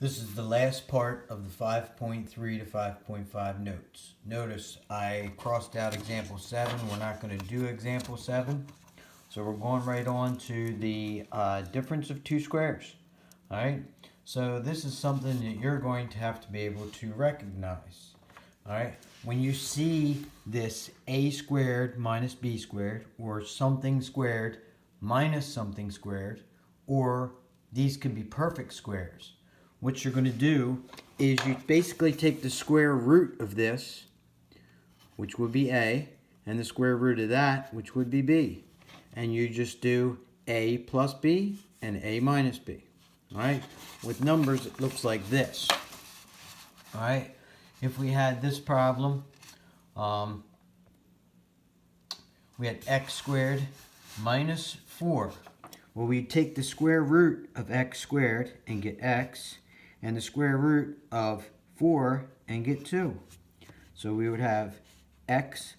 This is the last part of the 5.3 to 5.5 notes. Notice I crossed out example 7. We're not going to do example 7. So we're going right on to the difference of two squares. Alright, so this is something that you're going to have to be able to recognize. Alright, when you see this a squared minus b squared, or something squared minus something squared, or these could be perfect squares. What you're going to do is you basically take the square root of this, which would be a, and the square root of that, which would be b. And you just do a plus b and a minus b. Alright? With numbers, it looks like this. Alright? If we had this problem, we had x squared minus 4. Well, we take the square root of x squared and get x, and the square root of 4 and get 2. So we would have x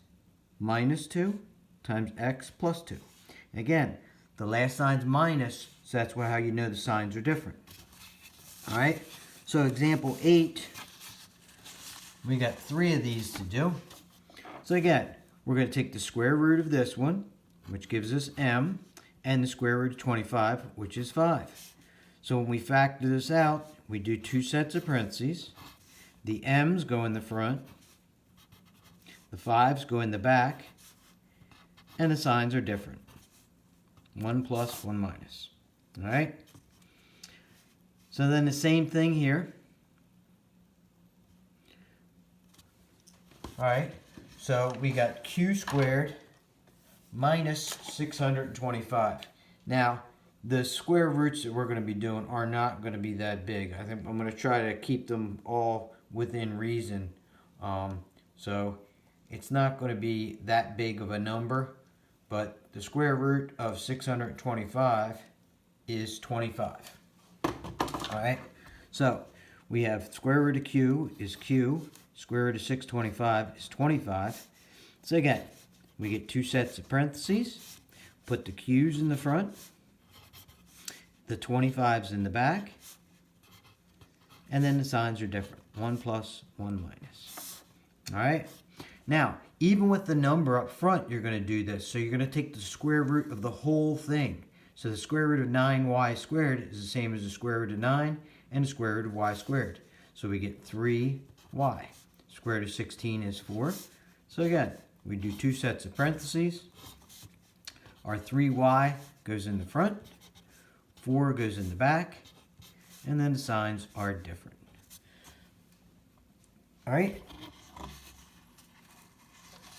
minus 2 times x plus 2. Again, the last sign's minus, so that's how you know the signs are different. Alright, so example 8, we got 3 of these to do. So again, we're going to take the square root of this one, which gives us m, and the square root of 25, which is 5. So when we factor this out, we do two sets of parentheses. The m's go in the front, the 5's go in the back, and the signs are different. 1 plus, 1 minus. Alright? So then the same thing here. Alright, so we got q squared minus 625. Now, the square roots that we're going to be doing are not going to be that big. I think I'm going to try to keep them all within reason. So it's not going to be that big of a number, but the square root of 625 is 25. Alright, so we have square root of q is q, square root of 625 is 25. So again, we get two sets of parentheses, put the q's in the front, the 25's in the back, and then the signs are different. 1 plus, 1 minus. Alright? Now, even with the number up front, you're going to do this. So you're going to take the square root of the whole thing. So the square root of 9y squared is the same as the square root of 9 and the square root of y squared. So we get 3y. Square root of 16 is 4. So again, we do two sets of parentheses. Our 3y goes in the front, 4 goes in the back, and then the signs are different. Alright?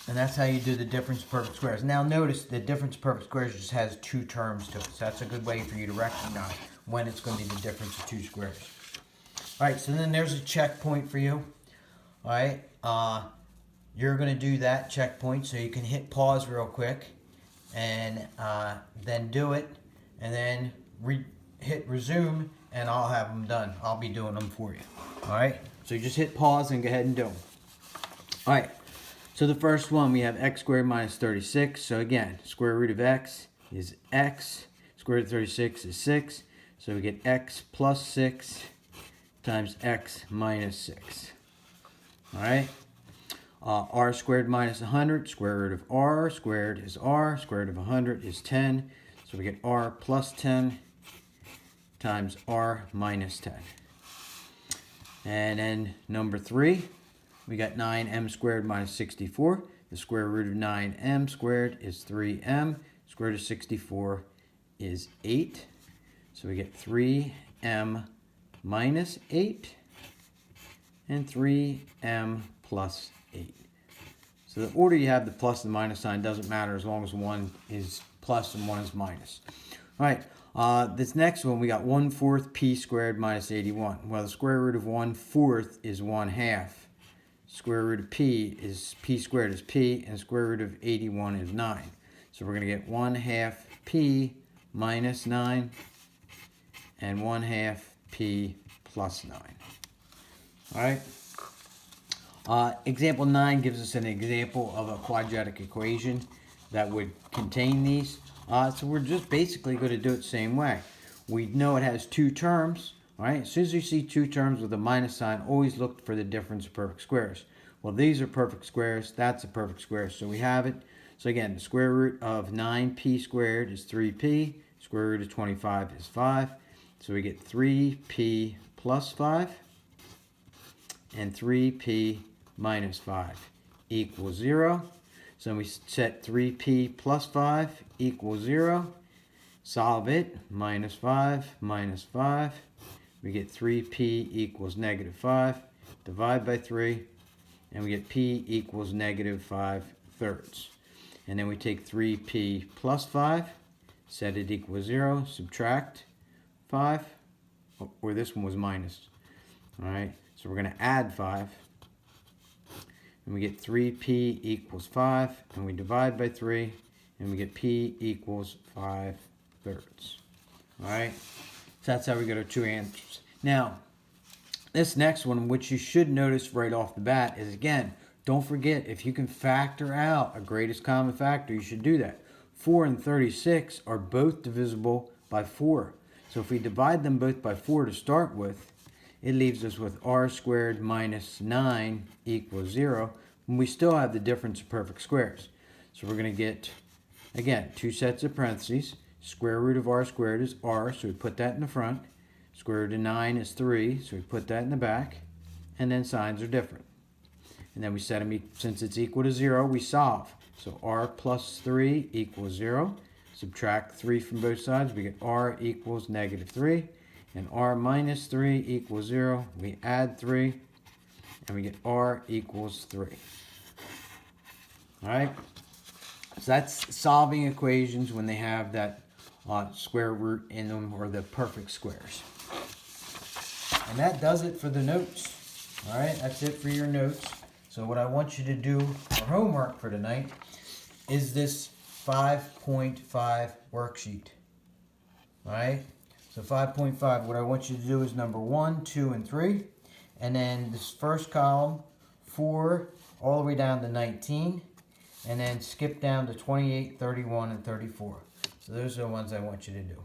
And that's how you do the difference of perfect squares. Now notice the difference of perfect squares just has two terms to it. So that's a good way for you to recognize when it's going to be the difference of two squares. Alright, so then there's a checkpoint for you. Alright, you're going to do that checkpoint, so you can hit pause real quick and then do it, and then hit resume, and I'll have them done. I'll be doing them for you. Alright, so you just hit pause and go ahead and do them. Alright, so the first one, we have x squared minus 36. So again, square root of x is x. Square root of 36 is 6. So we get x plus 6 times x minus 6. Alright, r squared minus 100, square root of r squared is r, square root of 100 is 10. So we get r plus 10 times r minus 10. And then number 3, we got 9m squared minus 64. The square root of 9m squared is 3m. Square root of 64 is 8. So we get 3m minus 8 and 3m plus 8. So the order you have the plus and minus sign doesn't matter as long as one is plus and one is minus. Alright, this next one we got 1/4 p squared minus 81. Well, the square root of 1/4 is 1/2. Square root of p squared is p, and square root of 81 is 9. So we're going to get 1/2 p minus 9 and 1/2 p plus 9. Alright. Example 9 gives us an example of a quadratic equation that would contain these. So we're just basically going to do it the same way. We know it has two terms. All right, as soon as you see two terms with a minus sign, always look for the difference of perfect squares. Well, these are perfect squares. That's a perfect square. So we have it. So again, the square root of 9p squared is 3p. Square root of 25 is 5. So we get 3p plus 5 and 3p minus 5 equals 0. So we set 3p plus 5 equals 0. Solve it. Minus 5 minus 5. We get 3p equals negative 5. Divide by 3. And we get p equals negative 5/3. And then we take 3p plus 5. Set it equals 0. Subtract 5. Or this one was minus. Alright. So we're going to add 5. And we get 3p equals 5. And we divide by 3. And we get p equals 5/3. Alright. So that's how we get our two answers. Now, this next one, which you should notice right off the bat, is again, don't forget, if you can factor out a greatest common factor, you should do that. 4 and 36 are both divisible by 4. So if we divide them both by 4 to start with, it leaves us with r squared minus 9 equals 0. And we still have the difference of perfect squares. So we're going to get, again, two sets of parentheses. Square root of r squared is r, so we put that in the front. Square root of 9 is 3, so we put that in the back. And then signs are different. And then we set them, since it's equal to 0, we solve. So r plus 3 equals 0. Subtract 3 from both sides, we get r equals negative 3. And r minus 3 equals 0. We add 3, and we get r equals 3. Alright? So that's solving equations when they have that square root in them, or the perfect squares. And that does it for the notes. Alright, that's it for your notes. So what I want you to do for homework for tonight is this 5.5 worksheet. Alright, so 5.5, what I want you to do is number 1, 2, and 3. And then this first column, 4 all the way down to 19. And then skip down to 28, 31, and 34. So those are the ones I want you to do.